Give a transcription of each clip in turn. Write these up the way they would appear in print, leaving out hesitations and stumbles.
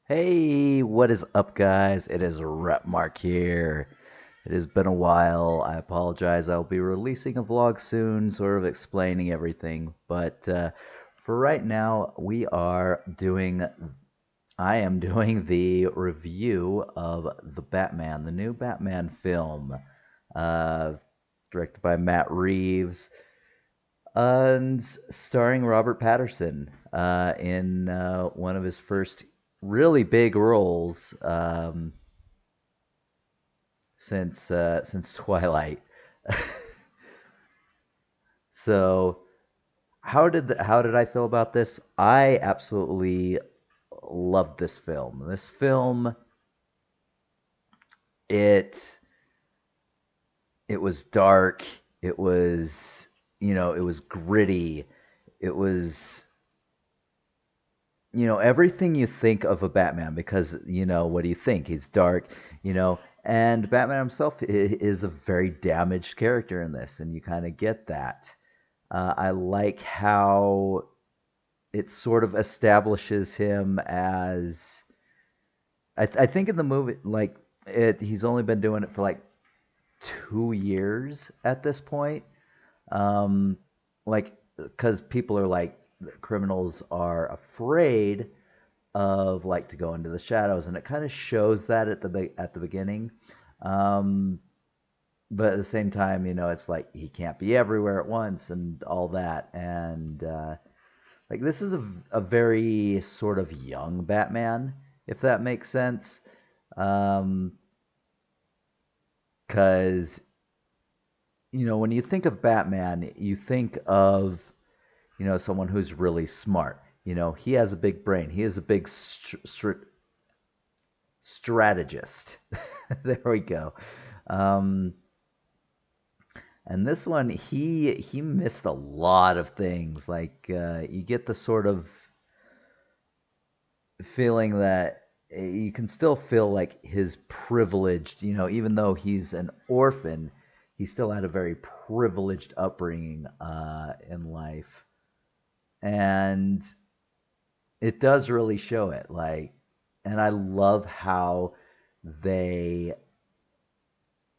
Hey, what is up, guys? It is Rapmark here. It has been a while. I apologize. I'll be releasing a vlog soon, sort of explaining everything. But for right now, I am doing the review of the new Batman film, uh, directed by Matt Reeves, and starring Robert Pattinson in one of his first really big roles since Twilight. So how did I feel about this? I absolutely loved this film. It it was dark. It was it was gritty. It was everything you think of a Batman because what do you think? He's dark, and Batman himself is a very damaged character in this, and you kind of get that. I like how it sort of establishes him as I think in the movie he's only been doing it for like 2 years at this point. Um, like because people are like criminals are afraid of like to go into the shadows, and it kind of shows that at the beginning. Um, but at the same time, it's like he can't be everywhere at once and all that. And like this is a very sort of young Batman, if that makes sense. Um, because when you think of Batman, you think of someone who's really smart. He has a big brain. He is a big strategist. There we go. Um, and this one, he missed a lot of things. Like you get the sort of feeling that you can still feel like his privileged. Even though he's an orphan, he still had a very privileged upbringing in life, and it does really show it. Like, and I love how they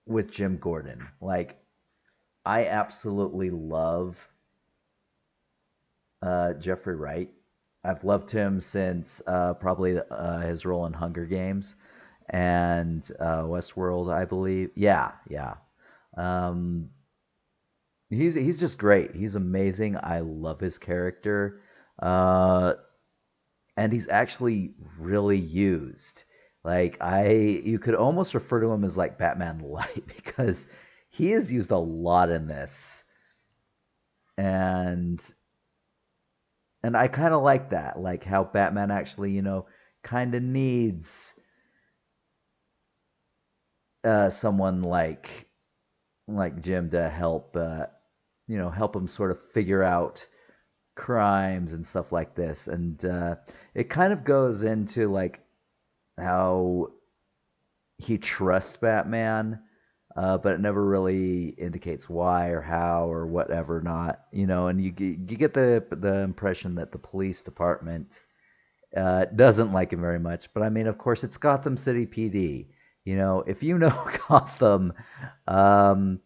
with Jim Gordon. Like, I absolutely love Jeffrey Wright. I've loved him since probably his role in Hunger Games and Westworld, I believe. Yeah, yeah. Um, he's just great. He's amazing. I love his character, uh, and he's actually really used. Like you could almost refer to him as like Batman Light because he is used a lot in this, and I kind of like that, like how Batman actually, kind of needs someone like Jim to help, help him sort of figure out crimes and stuff like this, and it kind of goes into like how he trusts Batman, but it never really indicates why or how or whatever not, and you get the impression that the police department doesn't like him very much. But I mean, of course, it's Gotham City PD. If you know Gotham, um,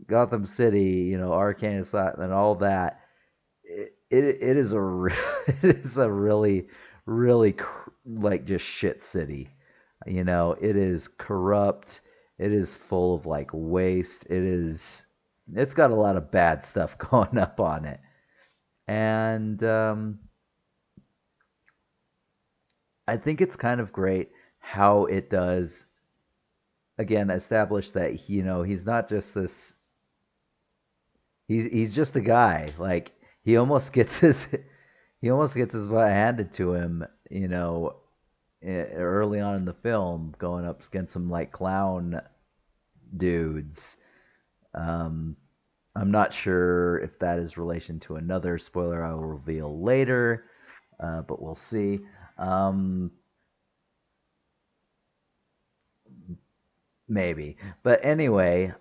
Gotham City, Arcane Asylum, and all that, it is it is a really really like just shit city. It is corrupt. It is full of like waste. It's got a lot of bad stuff going up on it, and I think it's kind of great how it does again establish that he's not just this. He's just a guy. Like he almost gets his butt handed to him. Early on in the film, going up against some like clown dudes. Um, I'm not sure if that is relation to another spoiler I will reveal later, but we'll see. Um, Maybe. But anyway,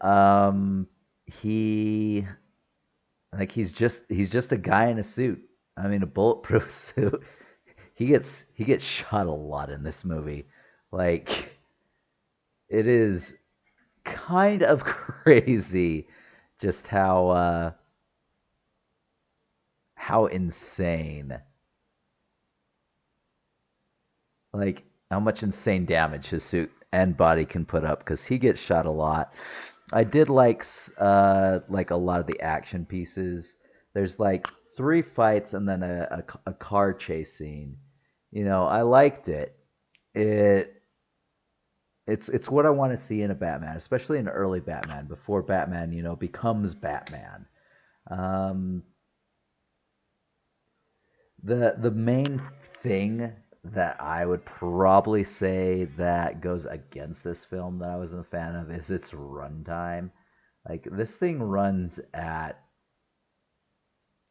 he he's just a guy in a suit. I mean a bulletproof suit. he gets shot a lot in this movie. Like it is kind of crazy just how insane, like how much insane damage his suit and body can put up because he gets shot a lot. I did like a lot of the action pieces. There's like three fights and then a car chase scene. I liked it. It it's what I want to see in a Batman, especially an early Batman before Batman, becomes Batman. Um, the main thing that I would probably say that goes against this film that I wasn't a fan of is its runtime. Like this thing runs at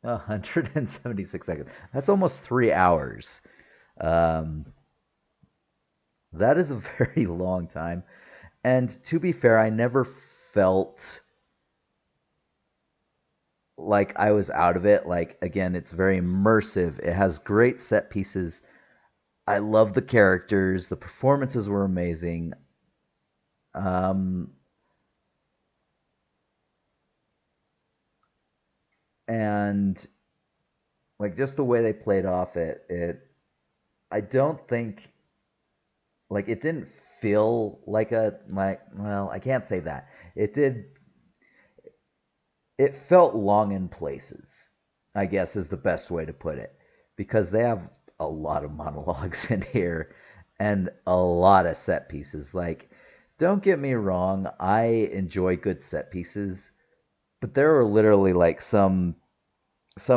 176 seconds. That's almost 3 hours. Um, that is a very long time. And to be fair, I never felt like I was out of it. Like again, it's very immersive. It has great set pieces. I love the characters. The performances were amazing. Um, and like just the way they played off it, I don't think like it didn't feel like well, I can't say that. It felt long in places, I guess is the best way to put it, because they have a lot of monologues in here and a lot of set pieces. Like, don't get me wrong, I enjoy good set pieces, but there are literally like some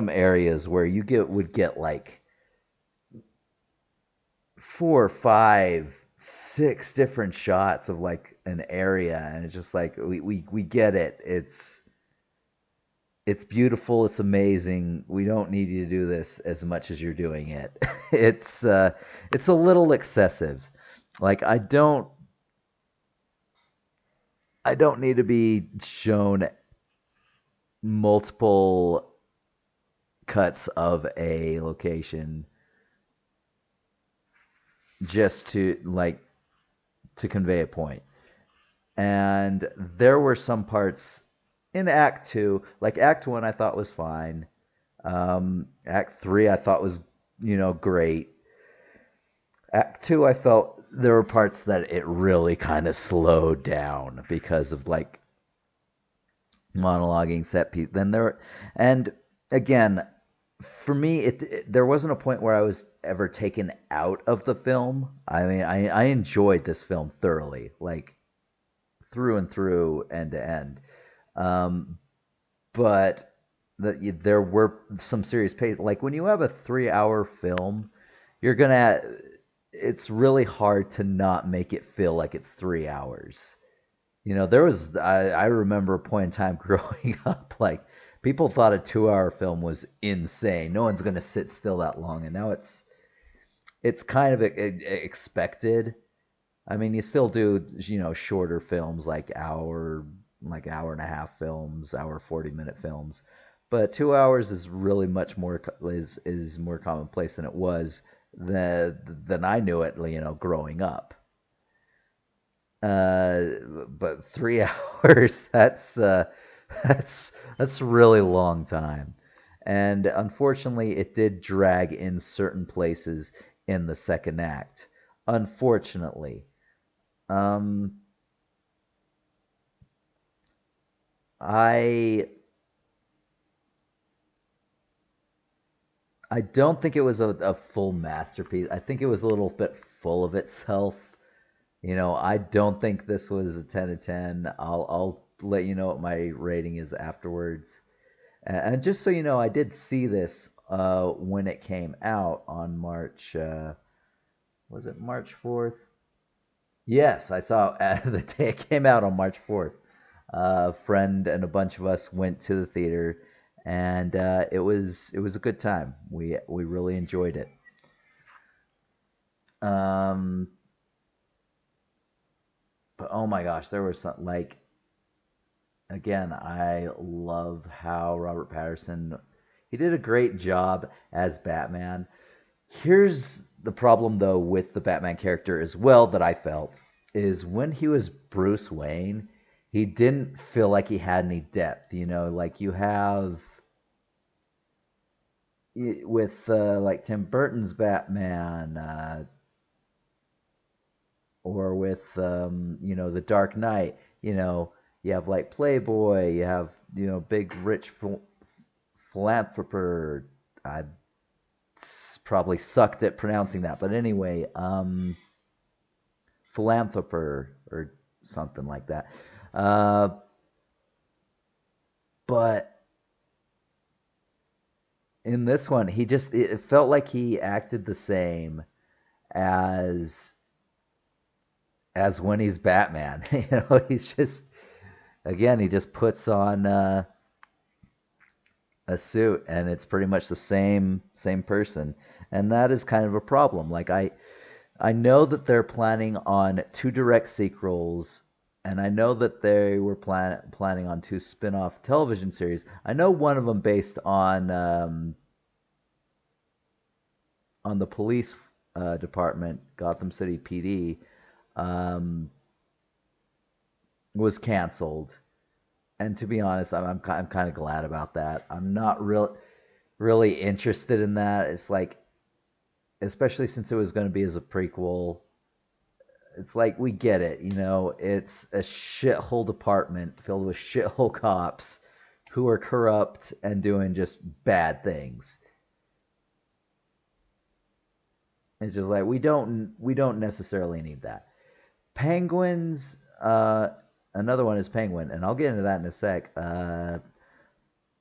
areas where you get would get like four, five, six different shots of like an area, and it's just like we get it. It's beautiful, it's amazing. We don't need you to do this as much as you're doing it. It's a little excessive. Like I don't need to be shown multiple cuts of a location just to convey a point. And there were some parts in Act Two, like Act One, I thought was fine. Act Three, I thought was great. Act Two, I felt there were parts that it really kind of slowed down because of like monologuing set piece. Then there, and again, for me, there wasn't a point where I was ever taken out of the film. I mean, I enjoyed this film thoroughly, like through and through, end to end. Um, but there were some serious pain. Like when you have a 3 hour film, you're gonna. It's really hard to not make it feel like it's 3 hours. There was I remember a point in time growing up, like people thought a 2 hour film was insane. No one's gonna sit still that long, and now it's kind of expected. I mean, you still do shorter films like hour and a half films, hour 40-minute films, but 2 hours is really much more is more commonplace than it was than I knew it, growing up. But 3 hours, that's a really long time. And unfortunately, it did drag in certain places in the second act. Unfortunately. Um, I I don't think it was a full masterpiece. I think it was a little bit full of itself. I don't think this was a 10 to 10. I'll let you know what my rating is afterwards. And just so you know, I did see this when it came out on March. Was it March 4th? Yes, I saw the day it came out on March 4th. A friend and a bunch of us went to the theater, and it was a good time. We really enjoyed it. Um, but oh my gosh, there was some like again. I love how Robert Pattinson he did a great job as Batman. Here's the problem though with the Batman character as well that I felt is when he was Bruce Wayne, he didn't feel like he had any depth. Like you have with like Tim Burton's Batman, or with the Dark Knight. You have like Playboy, you have big rich philanthropist. I probably sucked at pronouncing that, but anyway, philanthropist or something like that. Uh, but in this one, it felt like he acted the same as when he's Batman. He's just again, he just puts on a suit, and it's pretty much the same person, and that is kind of a problem. Like I know that they're planning on two direct sequels, and I know that they were planning on two spin-off television series. I know one of them based on the police department, Gotham City PD, um, was canceled. And to be honest, I'm kind of glad about that. I'm not really interested in that. It's like, especially since it was going to be as a prequel. It's like we get it, it's a shithole department filled with shithole cops who are corrupt and doing just bad things. It's just like we don't necessarily need that. Penguins, another one is Penguin, and I'll get into that in a sec. I'm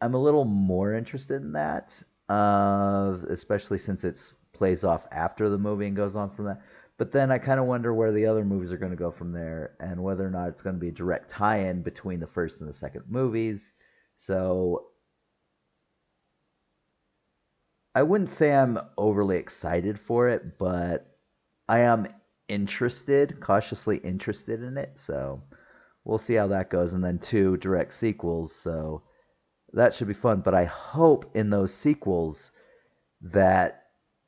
a little more interested in that, especially since it plays off after the movie and goes on from that. But then I kind of wonder where the other movies are going to go from there, and whether or not it's going to be a direct tie-in between the first and the second movies. So I wouldn't say I'm overly excited for it, but I am cautiously interested in it. So we'll see how that goes. And then two direct sequels. So that should be fun. But I hope in those sequels that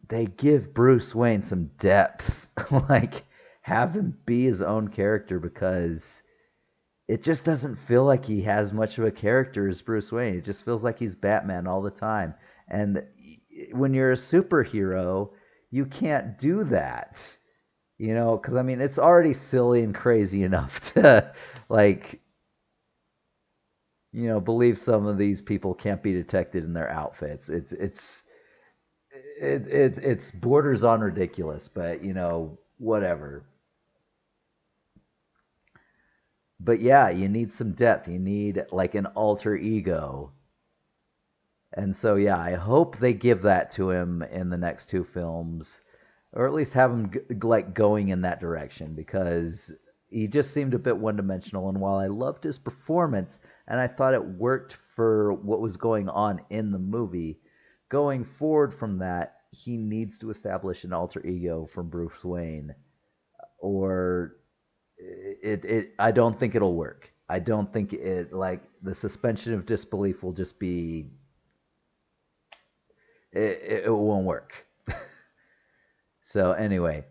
they give Bruce Wayne some depth. Like, have him be his own character, because it just doesn't feel like he has much of a character as Bruce Wayne. It just feels like he's Batman all the time. And when you're a superhero, you can't do that. Because I mean, it's already silly and crazy enough to, like, believe some of these people can't be detected in their outfits. It's borders on ridiculous, but whatever. But yeah, you need some depth. You need like an alter ego. And so yeah, I hope they give that to him in the next two films, or at least have him like going in that direction, because he just seemed a bit one-dimensional. And while I loved his performance and I thought it worked for what was going on in the movie, going forward from that, he needs to establish an alter ego from Bruce Wayne, or I don't think it'll work. I don't think like the suspension of disbelief will just be it won't work. So anyway,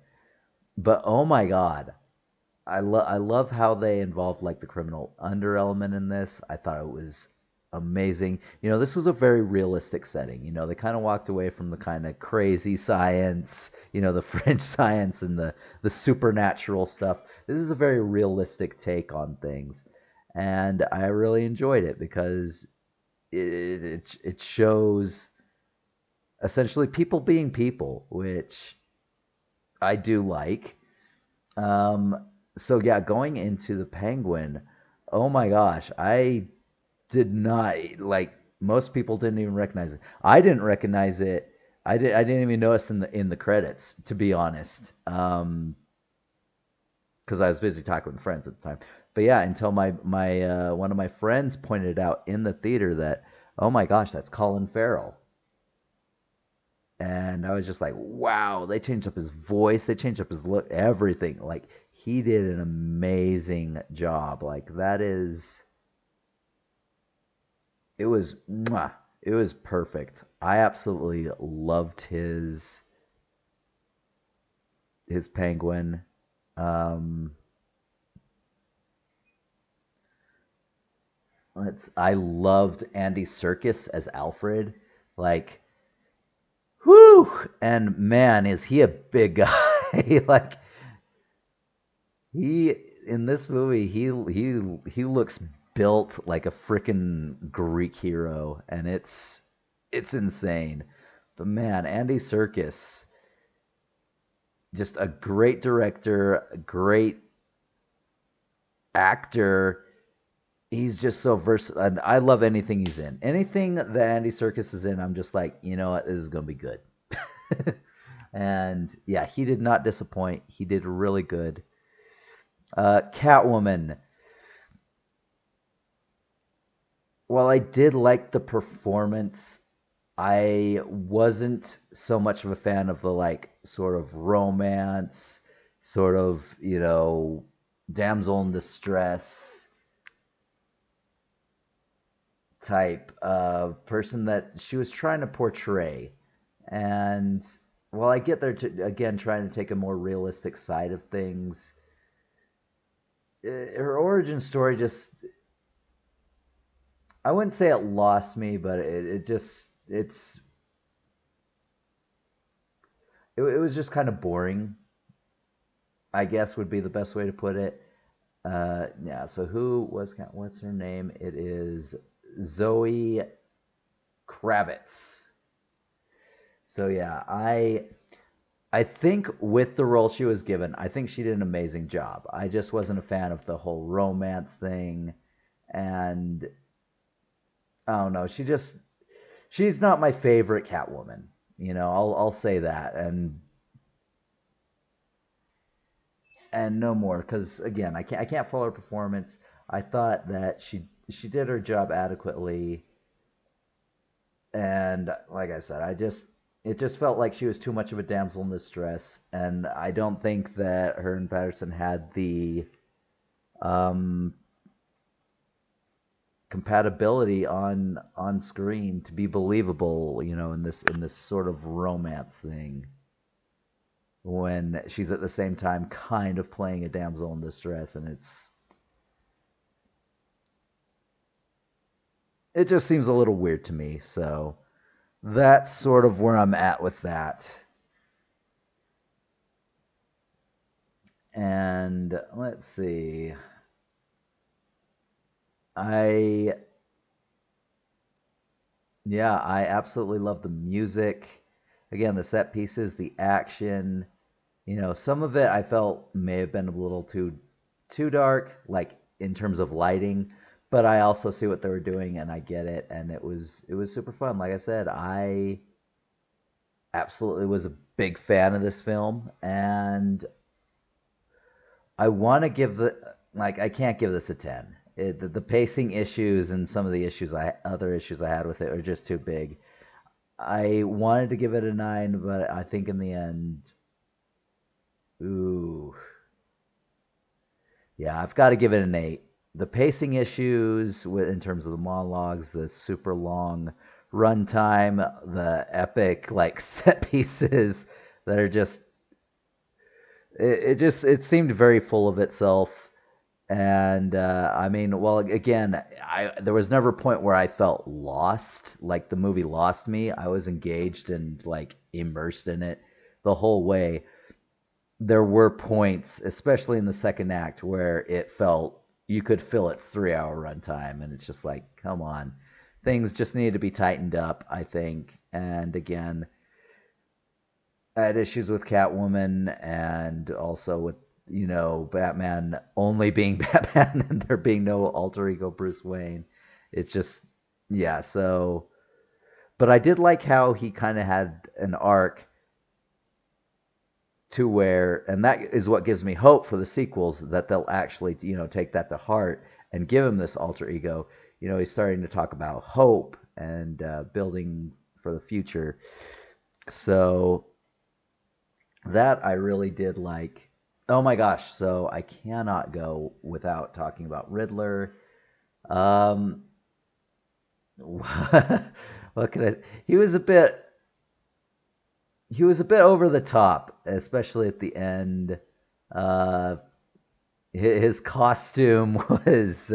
but oh my god, I love how they involved like the criminal under element in this. I thought it was amazing. This was a very realistic setting. They kind of walked away from the kind of crazy science, the French science and the supernatural stuff. This is a very realistic take on things, and I really enjoyed it because it shows essentially people being people, which I do like. So yeah, going into the Penguin, oh my gosh, I did not like most people didn't even recognize it. I didn't recognize it. I didn't even notice in the credits, to be honest. Because I was busy talking with friends at the time. But yeah, until my one of my friends pointed out in the theater that, oh my gosh, that's Colin Farrell. And I was just like, wow, they changed up his voice, they changed up his look, everything. Like, he did an amazing job. Like, it was, mwah, it was perfect. I absolutely loved his his Penguin. Um, I loved Andy Serkis as Alfred. Like, whew! And man, is he a big guy. Like, he in this movie, he looks built like a freaking Greek hero, and it's insane. But man, Andy Serkis, just a great director, a great actor. He's just so versatile. And I love anything he's in. Anything that Andy Serkis is in, I'm just like, you know what, this is gonna be good. And yeah, he did not disappoint. He did really good. Catwoman. While I did like the performance, I wasn't so much of a fan of the like sort of romance, sort of, damsel in distress type of person that she was trying to portray. And while I get there to, again, trying to take a more realistic side of things, her origin story just, I wouldn't say it lost me, but it just, it was just kind of boring, I guess would be the best way to put it. Yeah, so what's her name? It is Zoe Kravitz. So yeah, I think with the role she was given, I think she did an amazing job. I just wasn't a fan of the whole romance thing, and I don't know. She's not my favorite Catwoman. I'll say that, and no more, because again, I can't follow her performance. I thought that she did her job adequately, and like I said, it just felt like she was too much of a damsel in distress, and I don't think that her and Patterson had the um, compatibility on screen to be believable, in this sort of romance thing, when she's at the same time kind of playing a damsel in distress, and it just seems a little weird to me. So that's sort of where I'm at with that. And let's see. I Yeah, I absolutely love the music. Again, the set pieces, the action. Some of it I felt may have been a little too dark, like in terms of lighting, but I also see what they were doing and I get it, and it was super fun. Like I said, I absolutely was a big fan of this film, and I want to give I can't give this a 10. The pacing issues and some of the other issues I had with it are just too big. I wanted to give it a 9, but I think in the end, ooh, yeah, I've got to give it an 8. The pacing issues in terms of the monologues, the super long runtime, the epic like set pieces that are just it seemed very full of itself. And I mean, well, again, there was never a point where I felt lost, like the movie lost me. I was engaged and like immersed in it the whole way. There were points, especially in the second act, where it felt you could feel its 3-hour runtime, and it's just like, come on, things just need to be tightened up, I think. And again, I had issues with Catwoman, and also with Batman only being Batman and there being no alter ego Bruce Wayne. It's just, yeah. So, but I did like how he kind of had an arc to where, and that is what gives me hope for the sequels, that they'll actually take that to heart and give him this alter ego. He's starting to talk about hope and building for the future. So that I really did like. Oh my gosh, so I cannot go without talking about Riddler. Um, what can I? He was a bit. he was a bit over the top, especially at the end. Uh, his costume was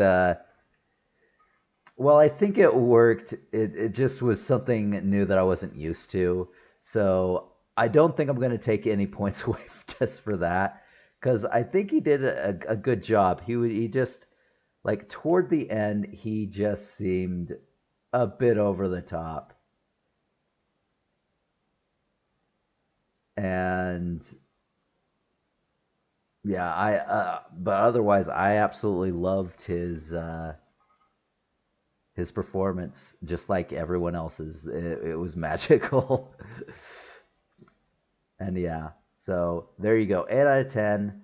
well, I think it worked. It just was something new that I wasn't used to. So I don't think I'm going to take any points away just for that, because I think he did a good job. He just like toward the end he just seemed a bit over the top, and yeah, I but otherwise I absolutely loved his performance, just like everyone else's. It was magical. And yeah, so there you go. 8 out of 10.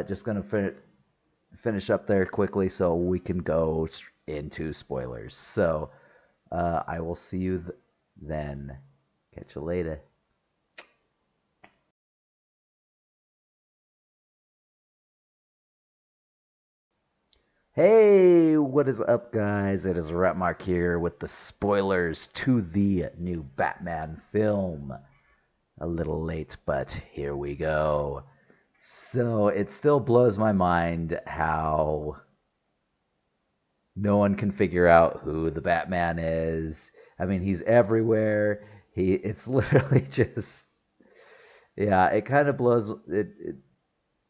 Just going to finish up there quickly so we can go into spoilers. So I will see you then. Catch you later. Hey, what is up, guys? It is Rapmark here with the spoilers to the new Batman film. A little late, but here we go. So it still blows my mind how no one can figure out who the Batman is. I mean, he's everywhere. It's literally just, yeah, it kind of blows it.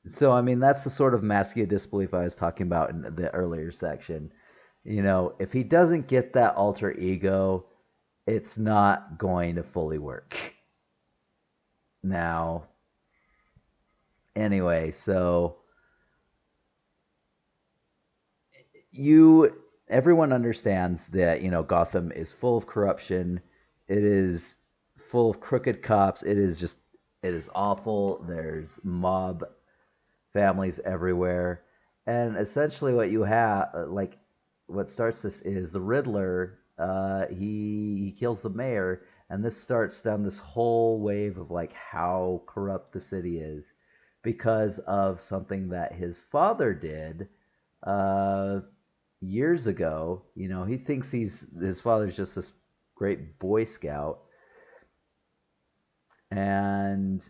So I mean, that's the sort of masking of disbelief I was talking about in the earlier section. If he doesn't get that alter ego, it's not going to fully work. Now, anyway, so you everyone understands that Gotham is full of corruption. It is full of crooked cops. It is awful. There's mob families everywhere, and essentially what you have, like, what starts this is the Riddler. He kills the mayor, and this starts down this whole wave of like how corrupt the city is because of something that his father did uh, years ago. He thinks his father's just this great Boy Scout, and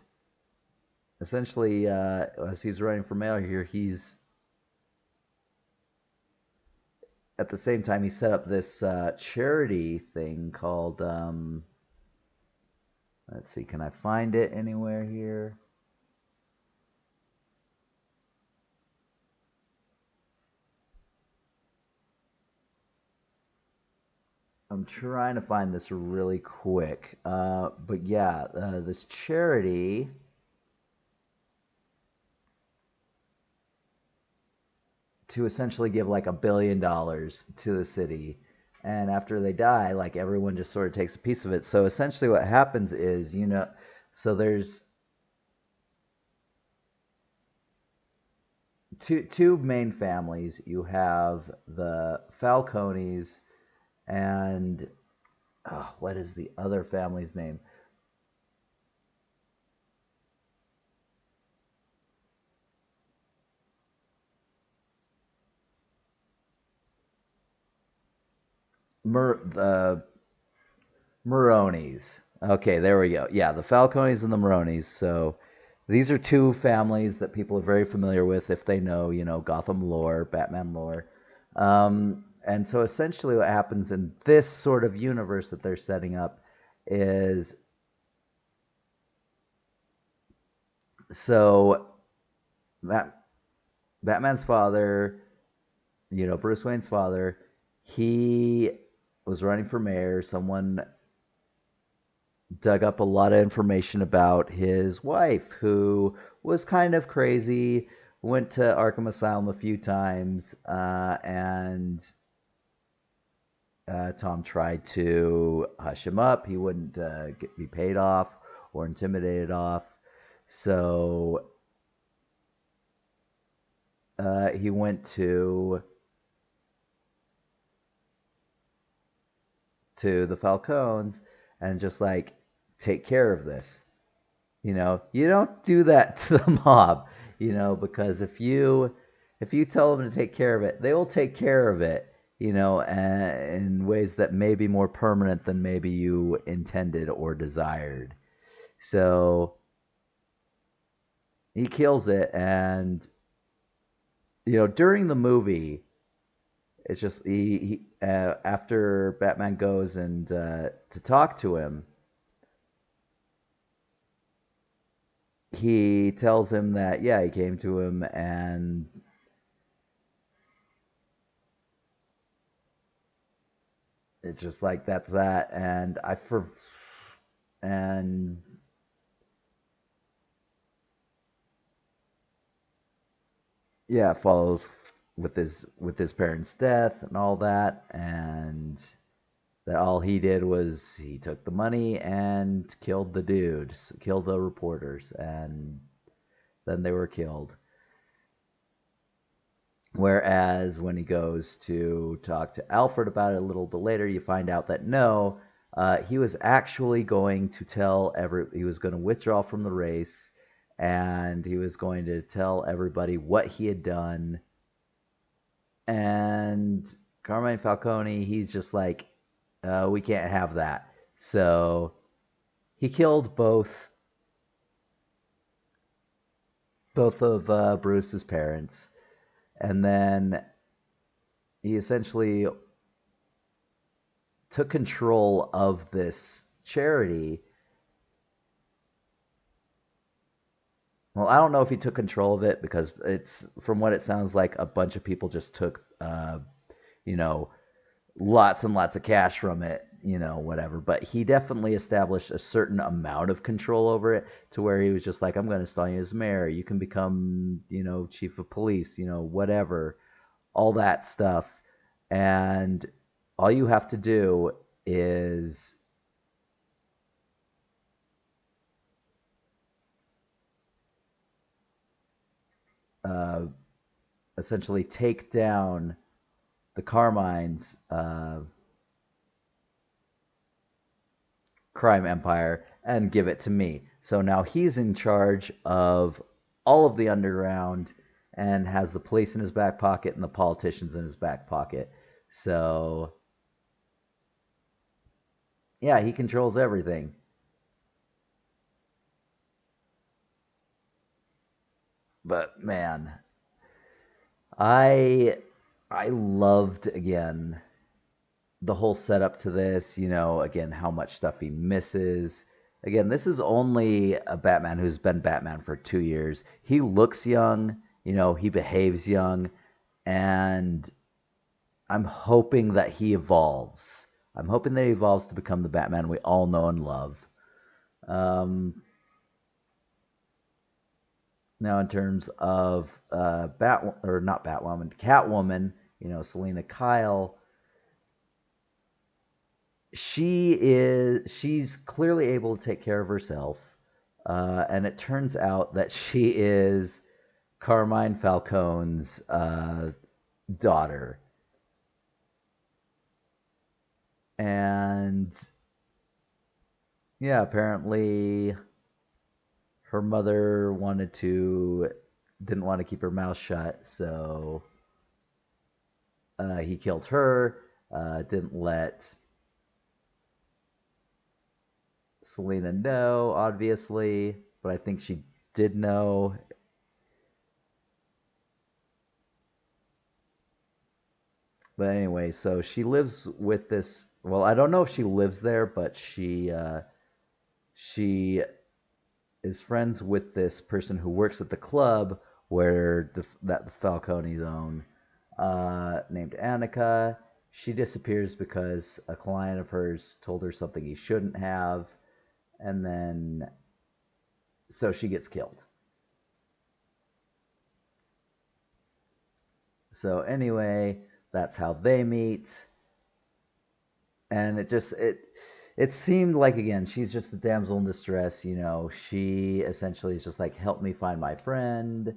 essentially, as he's running for mayor here, he's at the same time he set up this charity thing called. Let's see, can I find it anywhere here? I'm trying to find this really quick. But yeah, this charity to essentially give like $1 billion to the city. And after they die, like everyone just sort of takes a piece of it. So essentially what happens is, so there's two main families. You have the Falcones and what is the other family's name? The Maronis. Okay, there we go. Yeah, the Falcones and the Maronis. So these are two families that people are very familiar with if they know, Gotham lore, Batman lore. And so essentially what happens in this sort of universe that they're setting up is, so Batman's father, Bruce Wayne's father, he was running for mayor. Someone dug up a lot of information about his wife, who was kind of crazy, went to Arkham Asylum a few times, and Tom tried to hush him up. He wouldn't be paid off or intimidated off. So he went to the Falcones and just like, take care of this. You don't do that to the mob, because if you tell them to take care of it, they will take care of it, in ways that may be more permanent than maybe you intended or desired. So he kills it, and during the movie, it's just he after Batman goes and to talk to him, he tells him that yeah, he came to him and it's just like that's that, and and yeah, follows with his parents' death and all that, and that all he did was he took the money and killed the dudes, killed the reporters, and then they were killed. Whereas when he goes to talk to Alfred about it a little bit later, you find out that no, he was actually going to he was going to withdraw from the race, and he was going to tell everybody what he had done. And Carmine Falcone, he's just like, we can't have that. So he killed both of Bruce's parents, and then he essentially took control of this charity. Well, I don't know if he took control of it because it's from what it sounds like a bunch of people just took you know lots and lots of cash from it, whatever. But he definitely established a certain amount of control over it to where he was just like, I'm going to install you as mayor. You can become, chief of police, whatever, all that stuff. And all you have to do is uh, essentially take down the Carmine's crime empire and give it to me. So now he's in charge of all of the underground and has the police in his back pocket and the politicians in his back pocket. So yeah, he controls everything. But man, I I loved again the whole setup to this, again how much stuff he misses. Again, this is only a Batman who's been Batman for 2 years. He looks young, he behaves young, and I'm hoping that he evolves. I'm hoping that he evolves to become the Batman we all know and love. Um, Now, in terms of or not Batwoman, Catwoman, Selena Kyle, she's clearly able to take care of herself, and it turns out that she is Carmine Falcone's daughter, and yeah, apparently her mother didn't want to keep her mouth shut, so he killed her. Didn't let Selena know, obviously, but I think she did know. But anyway, so she lives with this. Well, I don't know if she lives there, but she is friends with this person who works at the club where that the Falcones own, named Annika. She disappears because a client of hers told her something he shouldn't have, and then so she gets killed. So anyway, that's how they meet, and it seemed like again she's just the damsel in distress. She essentially is just like, help me find my friend,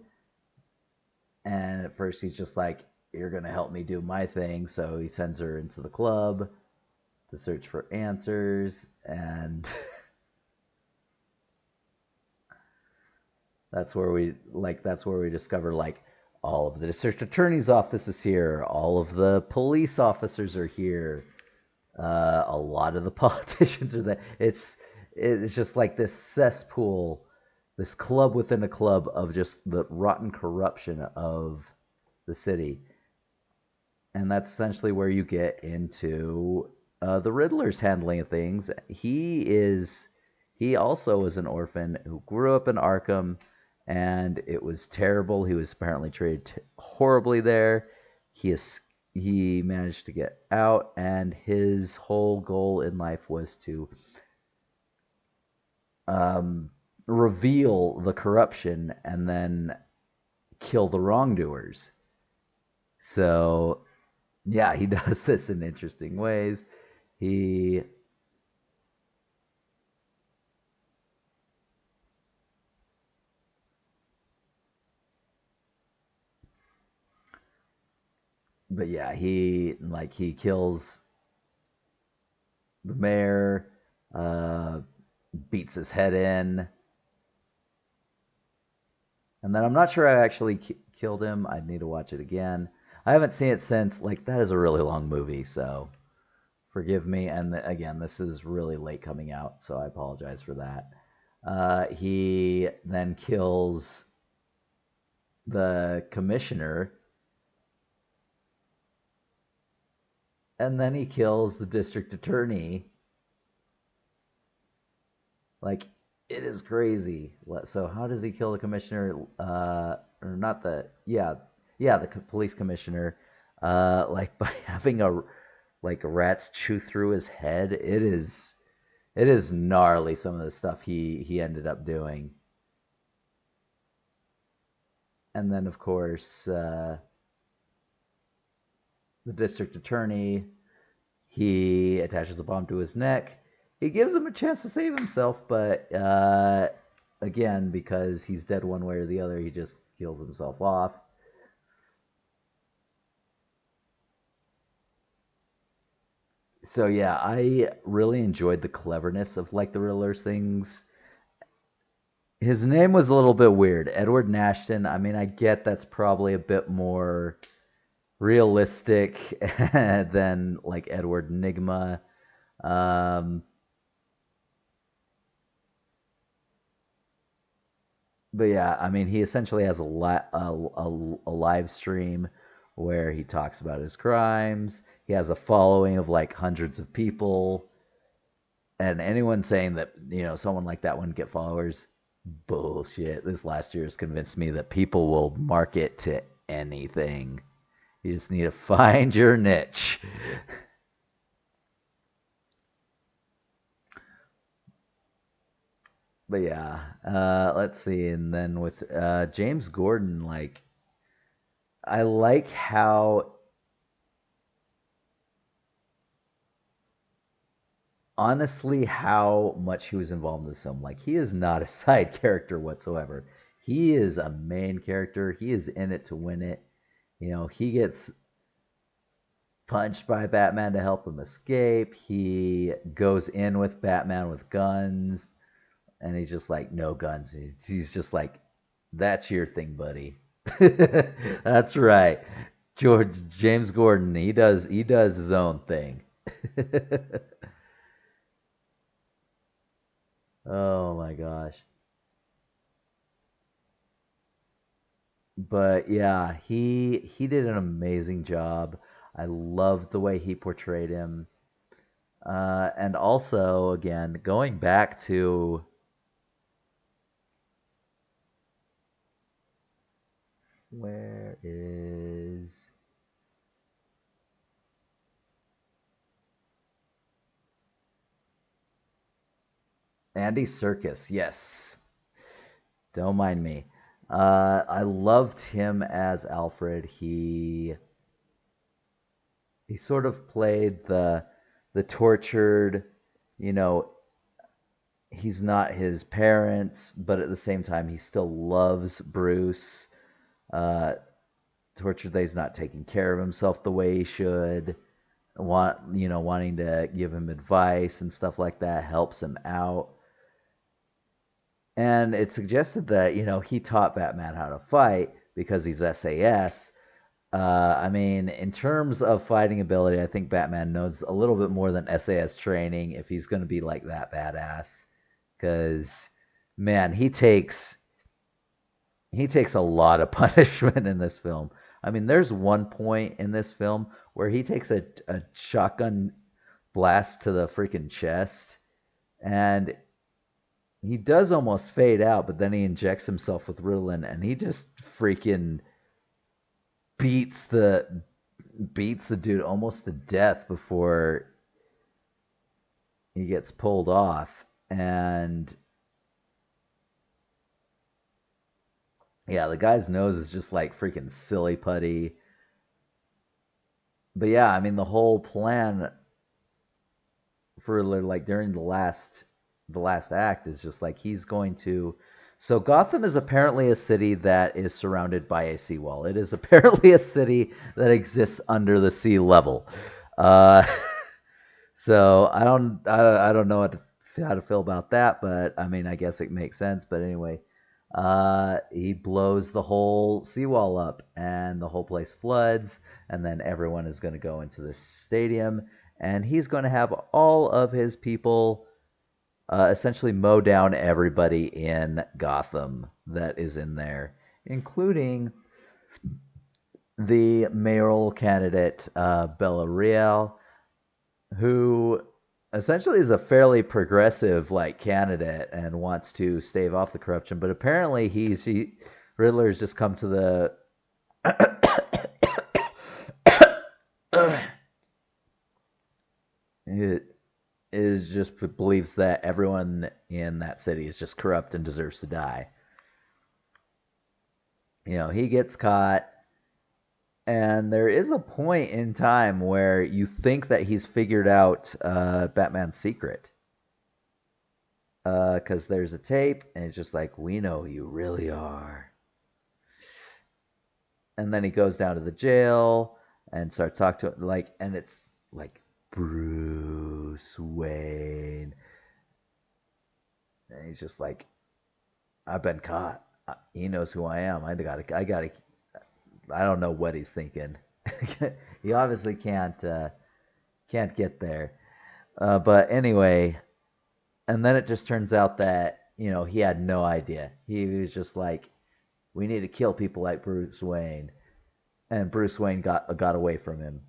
and at first he's just like, you're gonna help me do my thing. So he sends her into the club to search for answers, and that's where we discover like all of the district attorney's office is here, all of the police officers are here, a lot of the politicians are there. it's just like this cesspool, this club within a club of just the rotten corruption of the city. And that's essentially where you get into the Riddler's handling of things. He also is an orphan who grew up in Arkham, and it was terrible. He was apparently treated horribly there. He is he managed to get out, and his whole goal in life was to reveal the corruption and then kill the wrongdoers. So yeah, he does this in interesting ways. He, but yeah, he kills the mayor, uh, beats his head in, and then I'm not sure I actually killed him. I'd need to watch it again. I haven't seen it since. Like that is a really long movie, so forgive me. And again, this is really late coming out, so I apologize for that. He then kills the commissioner, and then he kills the district attorney. Like, it is crazy. So how does he kill the commissioner? Or not the yeah, the police commissioner. Like by having a like rats chew through his head. It is gnarly. Some of the stuff he ended up doing. And then of course the district attorney, he attaches a bomb to his neck. He gives him a chance to save himself, but again, because he's dead one way or the other, he just kills himself off. So yeah, I really enjoyed the cleverness of like the Riddler's things. His name was a little bit weird, Edward Nashton. I mean, I get that's probably a bit more realistic than like Edward Nigma. Um, but yeah, I mean, he essentially has a live stream where he talks about his crimes. He has a following of like hundreds of people, and anyone saying that someone like that wouldn't get followers, bullshit. This last year has convinced me that people will market to anything. You just need to find your niche. But yeah, let's see. And then with James Gordon, like I like how honestly how much he was involved in this film. Like he is not a side character whatsoever. He is a main character. He is in it to win it. He gets punched by Batman to help him escape. He goes in with Batman with guns, and he's just like, no guns. He's just like, that's your thing, buddy. That's right. George James Gordon, he does his own thing. Oh my gosh. But yeah, he did an amazing job. I loved the way he portrayed him. And also, again, going back to where is Andy Serkis? Yes, don't mind me. I loved him as Alfred. He sort of played the tortured, you know, he's not his parents, but at the same time he still loves Bruce. Uh, tortured that he's not taking care of himself the way he should. Wanting to give him advice and stuff like that helps him out. And it suggested that he taught Batman how to fight because he's SAS. I mean, in terms of fighting ability, I think Batman knows a little bit more than SAS training if he's going to be like that badass. because man, he takes a lot of punishment in this film. I mean, there's one point in this film where he takes a shotgun blast to the freaking chest, and he does almost fade out, but then he injects himself with Ritalin, and he just freaking beats the beats the dude almost to death before he gets pulled off. And yeah, the guy's nose is just like freaking silly putty. But yeah, I mean the whole plan for like during the last act is just like he's going to. So Gotham is apparently a city that is surrounded by a seawall. It is apparently a city that exists under the sea level. Uh, so I don't know how to feel about that, but I mean I guess it makes sense. But anyway, he blows the whole seawall up, and the whole place floods, and then everyone is going to go into this stadium, and he's going to have all of his people essentially mow down everybody in Gotham that is in there, including the mayoral candidate Bella Real, who essentially is a fairly progressive like candidate and wants to stave off the corruption, but apparently Riddler's just come to the it is just believes that everyone in that city is just corrupt and deserves to die. He gets caught, and there is a point in time where you think that he's figured out Batman's secret. Because there's a tape, and it's just like, we know who you really are. And then he goes down to the jail and starts talking to him, like, and it's like Bruce Wayne, and he's just like, I've been caught. He knows who I am. I don't know what he's thinking. He obviously can't get there. But anyway, and then it just turns out that he had no idea. He was just like, we need to kill people like Bruce Wayne, and Bruce Wayne got away from him.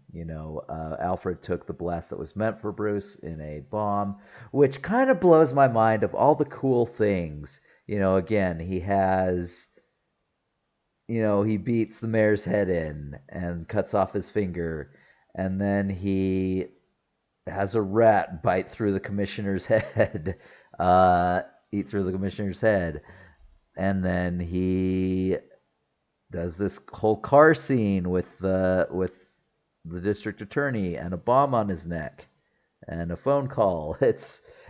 Alfred took the blast that was meant for Bruce in a bomb, which kind of blows my mind. Of all the cool things, again, he beats the mayor's head in and cuts off his finger, and then he has a rat bite through the commissioner's head, eat through the commissioner's head, and then he does this whole car scene with the district attorney and a bomb on his neck and a phone call.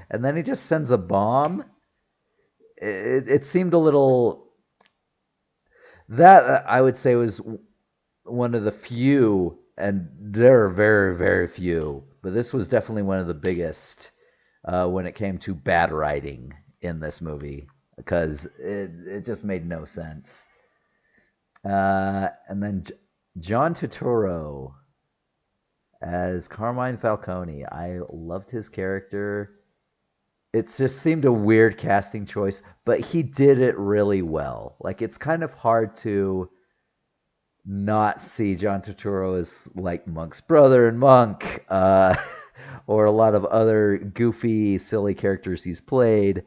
And then he just sends a bomb. It seemed a little that I would say was one of the few, and there are very, very few, but this was definitely one of the biggest when it came to bad writing in this movie, because it just made no sense. And then John Tuturo as Carmine Falcone. I loved his character. It just seemed a weird casting choice, but he did it really well. Like, it's kind of hard to not see John Turturro as like Monk's brother and Monk, or a lot of other goofy, silly characters he's played.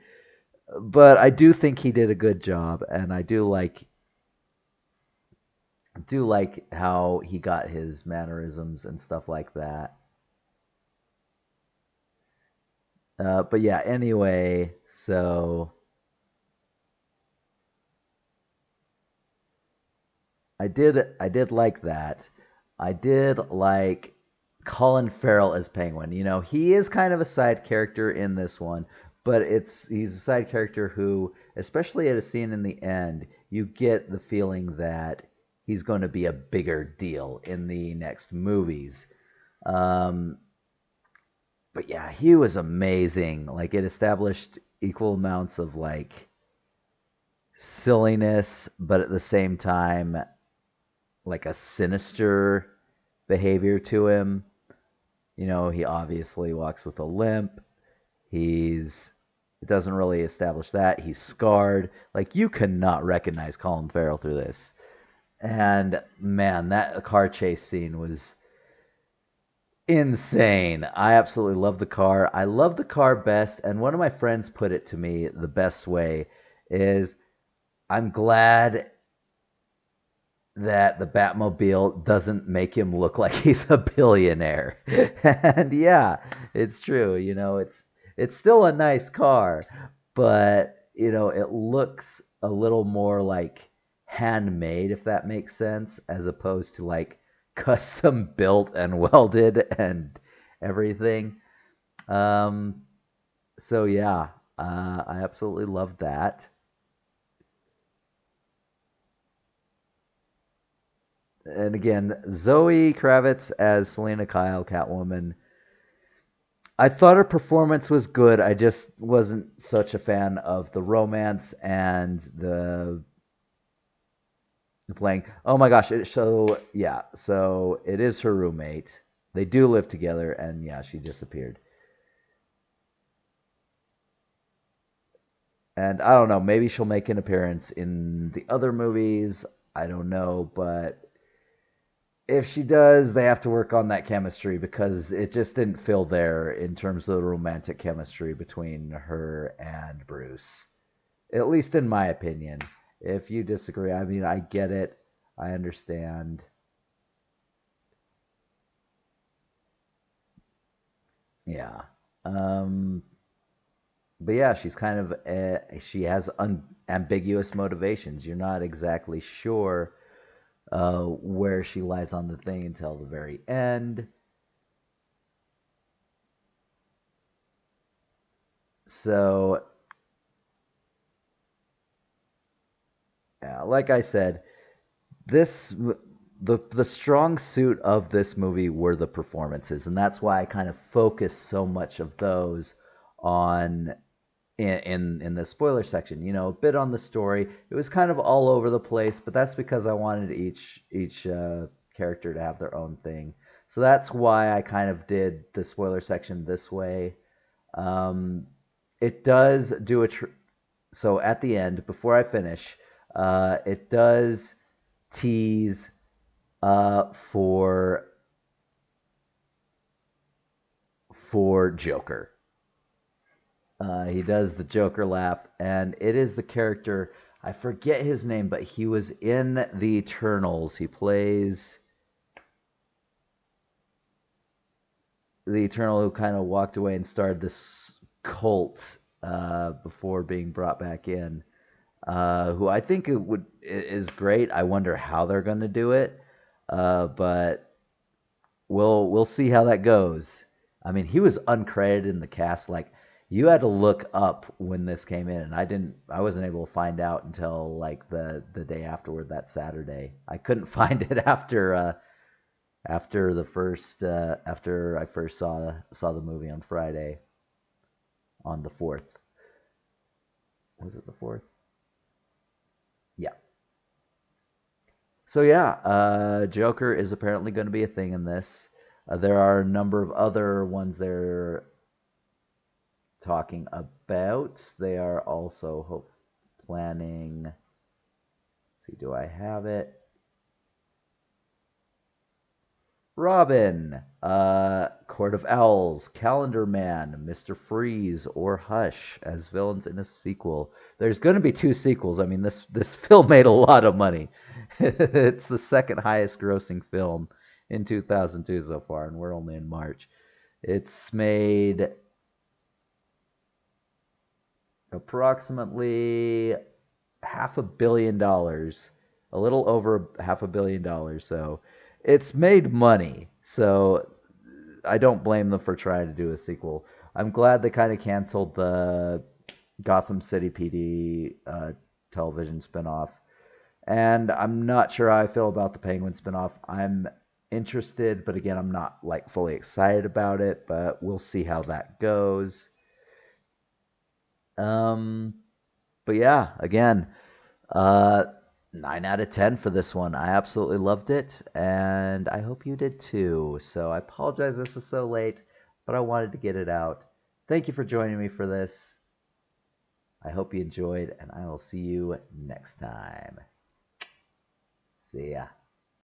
But I do think he did a good job, and I do like how he got his mannerisms and stuff like that. But yeah, anyway, so I did like that. I did like Colin Farrell as Penguin. He is kind of a side character in this one, but he's a side character who, especially at a scene in the end, you get the feeling that he's going to be a bigger deal in the next movies. Um, but yeah, he was amazing. Like, it established equal amounts of like silliness, but at the same time, like a sinister behavior to him. He obviously walks with a limp. He's It doesn't really establish that. He's scarred. Like, you cannot recognize Colin Farrell through this. And man, that car chase scene was insane. I absolutely love the car. I love the car best. And one of my friends put it to me the best way is I'm glad that the Batmobile doesn't make him look like he's a billionaire. And yeah, it's true. It's still a nice car, but it looks a little more like handmade, if that makes sense, as opposed to like custom built and welded and everything. Um, so yeah, I absolutely love that. And again, Zoe Kravitz as Selena Kyle, Catwoman. I thought her performance was good. I just wasn't such a fan of the romance and the playing. Oh my gosh! So yeah, so it is her roommate. They do live together, and yeah, she disappeared. And I don't know. Maybe she'll make an appearance in the other movies. I don't know, but if she does, they have to work on that chemistry because it just didn't feel there in terms of the romantic chemistry between her and Bruce. At least in my opinion. If you disagree, I mean, I get it. I understand. Yeah. Um, but yeah, she's kind of she has ambiguous motivations. You're not exactly sure where she lies on the thing until the very end. So yeah, like I said, this the strong suit of this movie were the performances, and that's why I kind of focused so much of those on in the spoiler section. A bit on the story. It was kind of all over the place, but that's because I wanted each character to have their own thing. So that's why I kind of did the spoiler section this way. Um, it does do so at the end before I finish. It does tease for Joker. He does the Joker laugh, and it is the character. I forget his name, but he was in the Eternals. He plays the Eternal who kind of walked away and started this cult before being brought back in. Who I think is great. I wonder how they're going to do it, but we'll see how that goes. I mean, he was uncredited in the cast. Like, you had to look up when this came in, and I wasn't able to find out until like the day afterward, that Saturday. I couldn't find it after I first saw the movie on Friday, on the 4th. Was it the 4th? Yeah. So yeah, Joker is apparently going to be a thing in this. There are a number of other ones they're talking about. They are also planning. Let's see, do I have it? Robin, Court of Owls, Calendar Man, Mr. Freeze, or Hush as villains in a sequel. There's going to be two sequels. I mean, this film made a lot of money. It's the second highest grossing film in 2002 so far, and we're only in March. It's made approximately $500 million, a little over $500 million. So it's made money. So I don't blame them for trying to do a sequel. I'm glad they kind of canceled the Gotham City PD television spinoff. And I'm not sure how I feel about the Penguin spinoff. I'm interested, but again, I'm not like fully excited about it, but we'll see how that goes. Um, but yeah, again, uh, 9 out of 10 for this one. I absolutely loved it, and I hope you did too. So I apologize this is so late, but I wanted to get it out. Thank you for joining me for this. I hope you enjoyed, and I will see you next time. See ya.